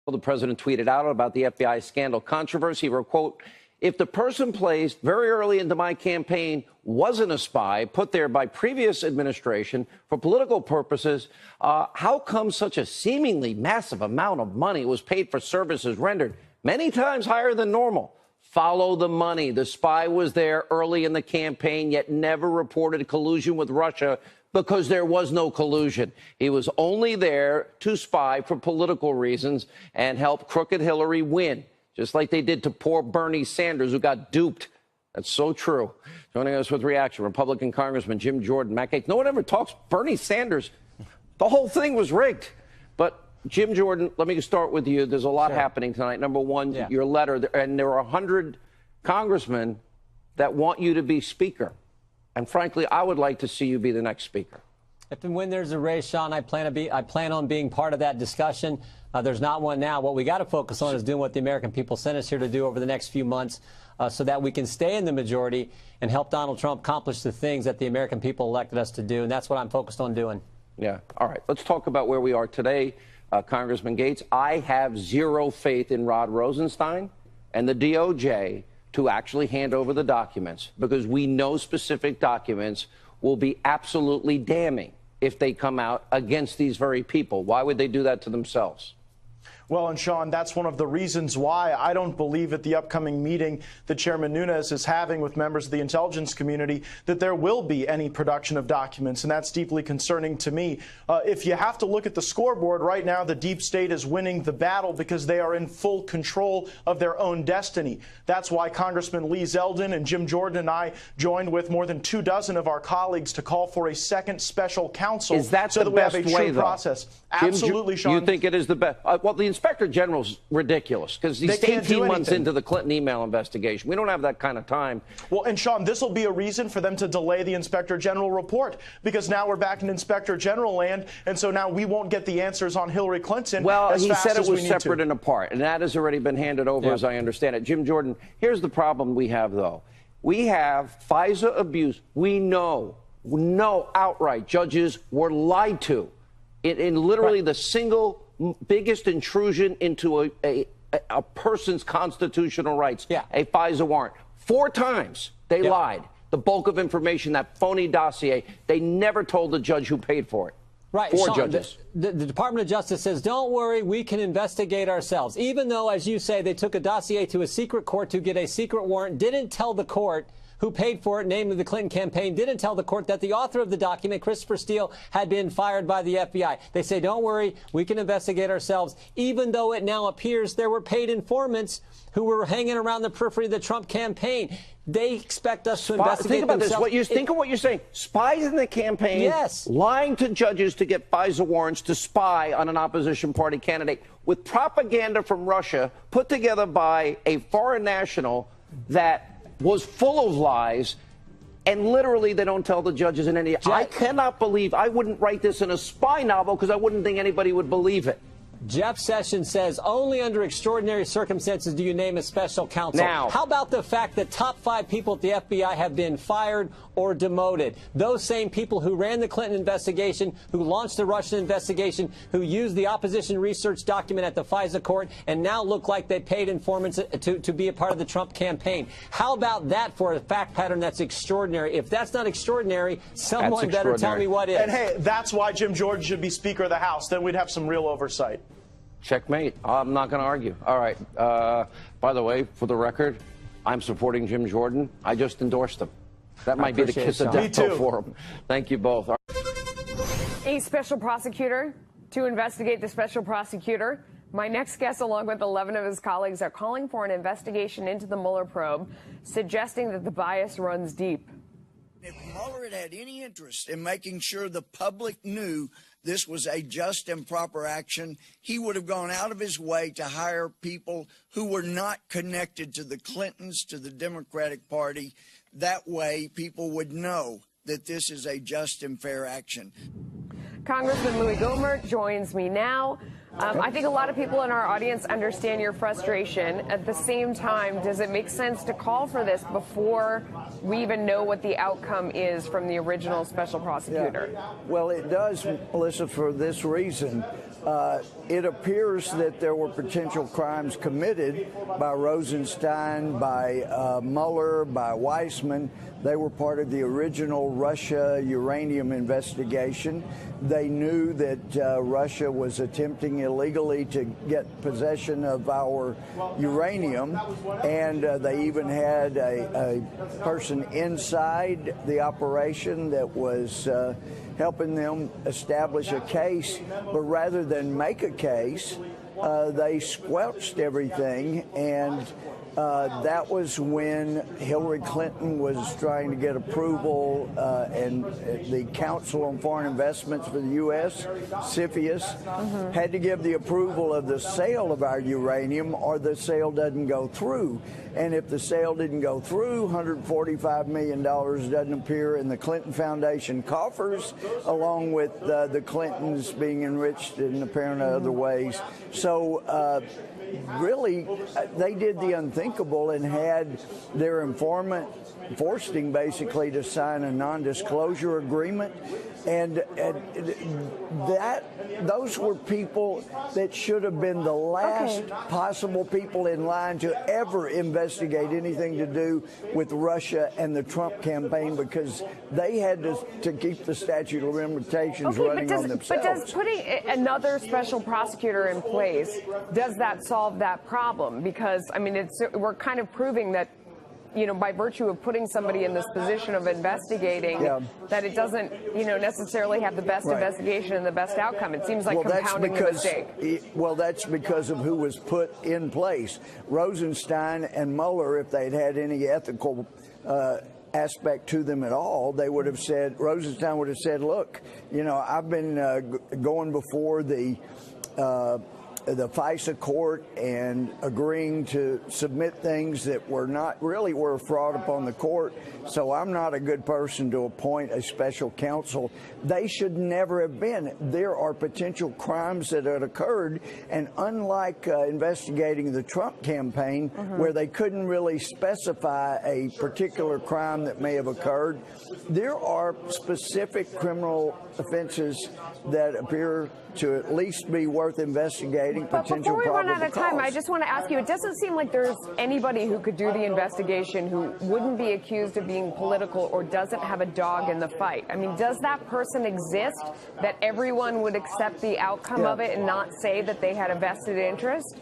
The president tweeted out about the FBI scandal controversy. He wrote, quote, "If the person placed very early into my campaign wasn't a spy put there by previous administration for political purposes, how come such a seemingly massive amount of money was paid for services rendered many times higher than normal? Follow the money. The spy was there early in the campaign, yet never reported collusion with Russia because there was no collusion. He was only there to spy for political reasons and help crooked Hillary win, just like they did to poor Bernie Sanders, who got duped." That's so true. Joining us with reaction, Republican Congressman Jim Jordan. Matt Gaetz, no one ever talks Bernie Sanders. The whole thing was rigged. But Jim Jordan, let me start with you. There's a lot happening tonight. Number one, your letter, and there are 100 congressmen that want you to be speaker. And frankly, I would like to see you be the next speaker. If and when there's a race, Sean, I plan on being part of that discussion. There's not one now. What we got to focus on is doing what the American people sent us here to do over the next few months, so that we can stay in the majority and help Donald Trump accomplish the things that the American people elected us to do. And that's what I'm focused on doing. Yeah. All right. Let's talk about where we are today, Congressman Gaetz. I have zero faith in Rod Rosenstein and the DOJ to actually hand over the documents, because we know specific documents will be absolutely damning if they come out against these very people. Why would they do that to themselves? Well, and Sean, that's one of the reasons why I don't believe at the upcoming meeting that Chairman Nunes is having with members of the intelligence community that there will be any production of documents, and that's deeply concerning to me. If you have to look at the scoreboard right now, the deep state is winning the battle because they are in full control of their own destiny. That's why Congressman Lee Zeldin and Jim Jordan and I joined with more than 24 of our colleagues to call for a second special counsel. Is that so the that best we have a way, true though? process? Jim, Absolutely, Sean. You think it is the best? Well, the Inspector General's ridiculous, because he's 18 months into the Clinton email investigation. We don't have that kind of time. Well, and Sean, this will be a reason for them to delay the Inspector General report, because now we're back in Inspector General land, and so now we won't get the answers on Hillary Clinton. Well, as he fast said it as we was need separate to. and apart, and that has already been handed over, as I understand it. Jim Jordan, here's the problem we have, though. We have FISA abuse. We know outright judges were lied to in literally the single biggest intrusion into a person's constitutional rights, a FISA warrant. 4 times they lied. The bulk of information, that phony dossier, they never told the judge who paid for it. Right. 4 Sean, judges. The Department of Justice says, don't worry, we can investigate ourselves. Even though, as you say, they took a dossier to a secret court to get a secret warrant, didn't tell the court who paid for it, namely the Clinton campaign, didn't tell the court that the author of the document, Christopher Steele, had been fired by the FBI. They say, don't worry, we can investigate ourselves, even though it now appears there were paid informants who were hanging around the periphery of the Trump campaign. They expect us to investigate Think about themselves. Think of what you're saying. Spies in the campaign, lying to judges to get FISA warrants to spy on an opposition party candidate, with propaganda from Russia put together by a foreign national that was full of lies, and literally they don't tell the judges in any. I cannot believe, I wouldn't write this in a spy novel because I wouldn't think anybody would believe it. Jeff Sessions says only under extraordinary circumstances do you name a special counsel. Now, how about the fact that top 5 people at the FBI have been fired or demoted? Those same people who ran the Clinton investigation, who launched the Russian investigation, who used the opposition research document at the FISA court, and now look like they paid informants to be a part of the Trump campaign. How about that for a fact pattern that's extraordinary? If that's not extraordinary, someone better tell me what is. And hey, that's why Jim Jordan should be Speaker of the House. Then we'd have some real oversight. Checkmate. I'm not going to argue. All right. By the way, for the record, I'm supporting Jim Jordan. I just endorsed him. That might be the kiss of death for him. Thank you both. A special prosecutor to investigate the special prosecutor. My next guest, along with 11 of his colleagues, are calling for an investigation into the Mueller probe, suggesting that the bias runs deep. If Mueller had any interest in making sure the public knew this was a just and proper action, he would have gone out of his way to hire people who were not connected to the Clintons, to the Democratic Party. That way, people would know that this is a just and fair action. Congressman Louis Gohmert joins me now. I think a lot of people in our audience understand your frustration. At the same time, does it make sense to call for this before we even know what the outcome is from the original special prosecutor? Well, it does, Melissa, for this reason. it appears that there were potential crimes committed by Rosenstein, by Mueller, by Weissman. They were part of the original Russia uranium investigation. They knew that Russia was attempting illegally to get possession of our uranium, and they even had a person inside the operation that was helping them establish a case. But rather than make a case, they squelched everything, and that was when Hillary Clinton was trying to get approval, and the Council on Foreign Investments for the U.S., CFIUS, had to give the approval of the sale of our uranium, or the sale doesn't go through. And if the sale didn't go through, $145 million doesn't appear in the Clinton Foundation coffers, along with the Clintons being enriched in apparently other ways. So really, they did the unthinkable and had their informant forced him basically to sign a non-disclosure agreement. And those were people that should have been the last possible people in line to ever investigate anything to do with Russia and the Trump campaign, because they had to keep the statute of limitations running on themselves. But does putting another special prosecutor in place, does that solve that problem? Because, I mean, we're kind of proving that, you know, by virtue of putting somebody in this position of investigating, that it doesn't, you know, necessarily have the best investigation and the best outcome. It seems like compounding the mistake. Well, that's because of who was put in place. Rosenstein and Mueller, if they'd had any ethical aspect to them at all, they would have said, Rosenstein would have said, look, you know, I've been going before the FISA court and agreeing to submit things that were a fraud upon the court. So I'm not a good person to appoint a special counsel. They should never have been. There are potential crimes that had occurred, and unlike investigating the Trump campaign, where they couldn't really specify a particular crime that may have occurred, there are specific criminal offenses that appear to at least be worth investigating. But before we run out of time, I just want to ask you, it doesn't seem like there's anybody who could do the investigation who wouldn't be accused of being political or doesn't have a dog in the fight. I mean, does that person exist that everyone would accept the outcome of it and not say that they had a vested interest?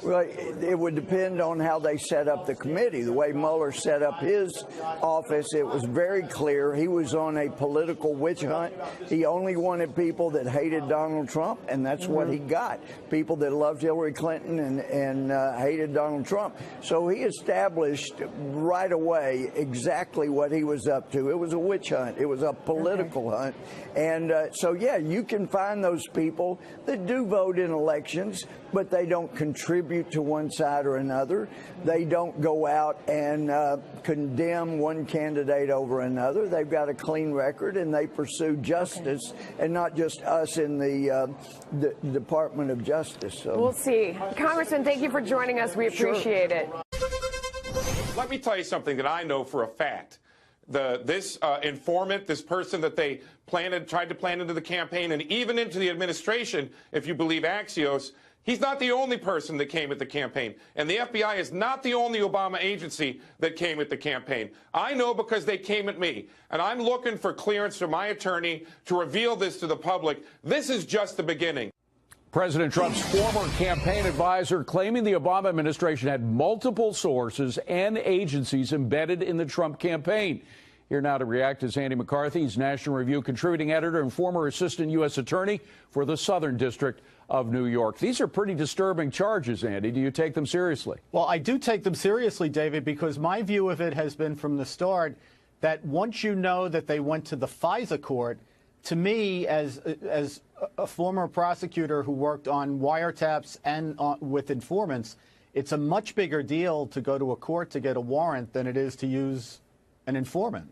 Well, it would depend on how they set up the committee. The way Mueller set up his office, it was very clear he was on a political witch hunt. He only wanted people that hated Donald Trump, and that's what he got. People that loved Hillary Clinton and hated Donald Trump. So he established right away exactly what he was up to. It was a witch hunt. It was a political hunt. And so, yeah, you can find those people that do vote in elections, but they don't contribute to one side or another. They don't go out and condemn one candidate over another. They've got a clean record, and they pursue justice, and not just us in the Department of Justice. So. We'll see. Congressman, thank you for joining us. We appreciate it. Let me tell you something that I know for a fact. This informant, this person that they tried to plan into the campaign and even into the administration, if you believe Axios, he's not the only person that came at the campaign. And the FBI is not the only Obama agency that came at the campaign. I know because they came at me. And I'm looking for clearance from my attorney to reveal this to the public. This is just the beginning. President Trump's former campaign advisor claiming the Obama administration had multiple sources and agencies embedded in the Trump campaign. Here now to react is Andy McCarthy. He's National Review contributing editor and former assistant U.S. attorney for the Southern District of New York. These are pretty disturbing charges, Andy. Do you take them seriously? Well, I do take them seriously, David, because my view of it has been from the start that once you know that they went to the FISA court, to me, as a former prosecutor who worked on wiretaps and with informants, it's a much bigger deal to go to a court to get a warrant than it is to use an informant.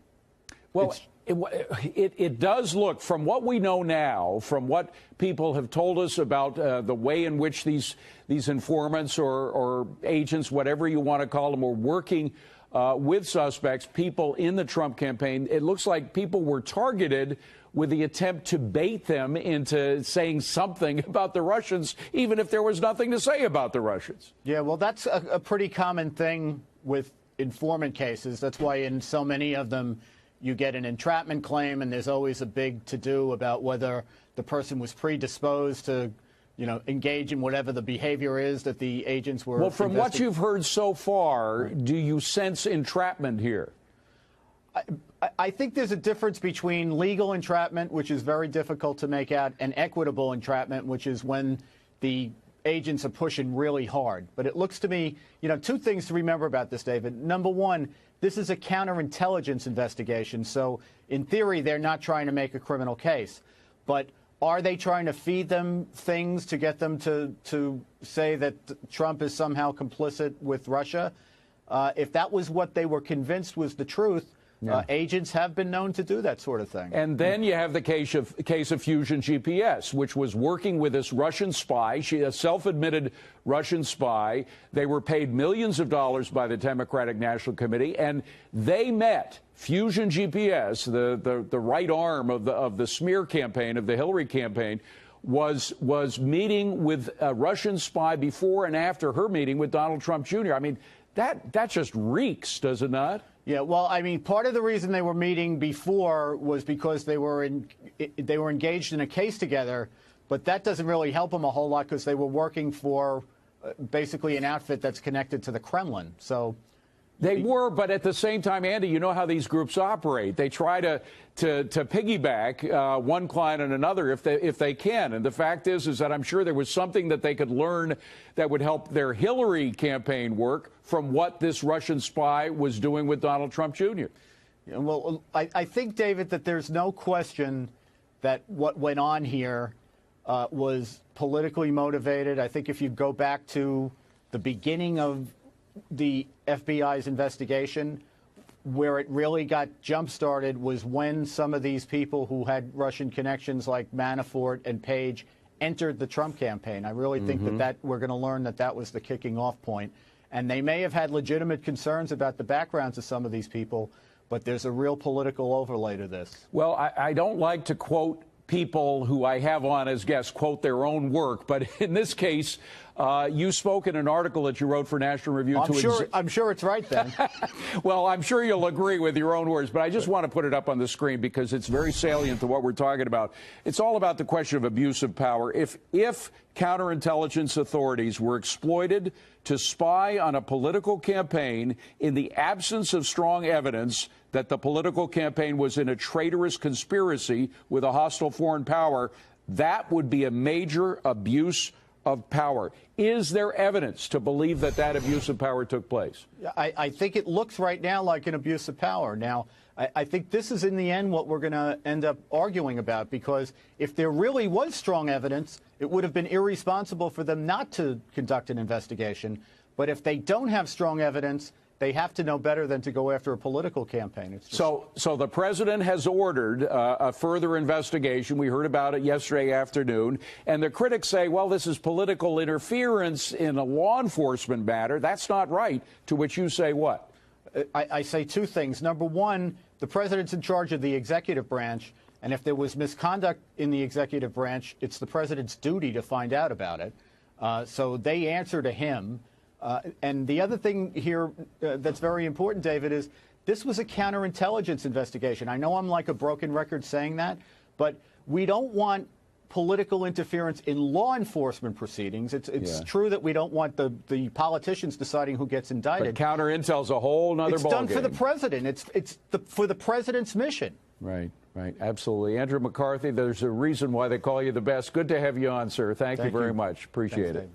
Well, it does look, from what we know now, from what people have told us about the way in which these informants or agents, whatever you want to call them, are working with suspects, people in the Trump campaign, it looks like people were targeted with the attempt to bait them into saying something about the Russians, even if there was nothing to say about the Russians. Yeah, well, that's a pretty common thing with informant cases. That's why in so many of them you get an entrapment claim, and there's always a big to-do about whether the person was predisposed to, engage in whatever the behavior is that the agents were. Well, from what you've heard so far, do you sense entrapment here? I think there's a difference between legal entrapment, which is very difficult to make out, and equitable entrapment, which is when the agents are pushing really hard. But it looks to me, two things to remember about this, David. Number one, this is a counterintelligence investigation. So in theory, they're not trying to make a criminal case. But are they trying to feed them things to get them to say that Trump is somehow complicit with Russia? If that was what they were convinced was the truth, agents have been known to do that sort of thing. And then you have the case of Fusion GPS, which was working with this Russian spy. She a self-admitted Russian spy. They were paid millions of dollars by the Democratic National Committee, and they met. Fusion GPS, the right arm of the smear campaign, of the Hillary campaign, was meeting with a Russian spy before and after her meeting with Donald Trump Jr. I mean, that just reeks, does it not? Yeah, well, I mean, part of the reason they were meeting before was because they were engaged in a case together, but that doesn't really help them a whole lot because they were working for basically an outfit that's connected to the Kremlin. So they were, but at the same time, Andy, you know how these groups operate. They try to piggyback one client on another if they can. And the fact is that I'm sure there was something that they could learn that would help their Hillary campaign work from what this Russian spy was doing with Donald Trump Jr. Yeah, well, I think, David, that there's no question that what went on here was politically motivated. I think if you go back to the beginning of the FBI's investigation, where it really got jump-started was when some of these people who had Russian connections like Manafort and Page entered the Trump campaign. I really think that we're going to learn that was the kicking off point. And they may have had legitimate concerns about the backgrounds of some of these people, but there's a real political overlay to this. Well, I don't like to quote people who I have on as guests, quote their own work, but in this case, you spoke in an article that you wrote for National Review. I'm sure it's right then. Well, I'm sure you'll agree with your own words, but I just want to put it up on the screen because it's very salient to what we're talking about. It's all about the question of abuse of power. If counterintelligence authorities were exploited to spy on a political campaign in the absence of strong evidence that the political campaign was in a traitorous conspiracy with a hostile foreign power, that would be a major abuse of power. Is there evidence to believe that abuse of power took place? I think it looks right now like an abuse of power. Now, I think this is in the end what we're going to end up arguing about, because if there really was strong evidence, it would have been irresponsible for them not to conduct an investigation. But if they don't have strong evidence, they have to know better than to go after a political campaign. So the president has ordered a further investigation. We heard about it yesterday afternoon. And the critics say, well, this is political interference in a law enforcement matter. That's not right. To which you say what? I say two things. Number one, the president's in charge of the executive branch. And if there was misconduct in the executive branch, it's the president's duty to find out about it. So they answer to him. And the other thing here that's very important, David, is this was a counterintelligence investigation. I know I'm like a broken record saying that, but we don't want political interference in law enforcement proceedings. It's true that we don't want the politicians deciding who gets indicted. But counterintel's a whole other ballgame. It's done for the president. It's for the president's mission. Right. Absolutely. Andrew McCarthy, there's a reason why they call you the best. Good to have you on, sir. Thank you very much. Appreciate it. Dave.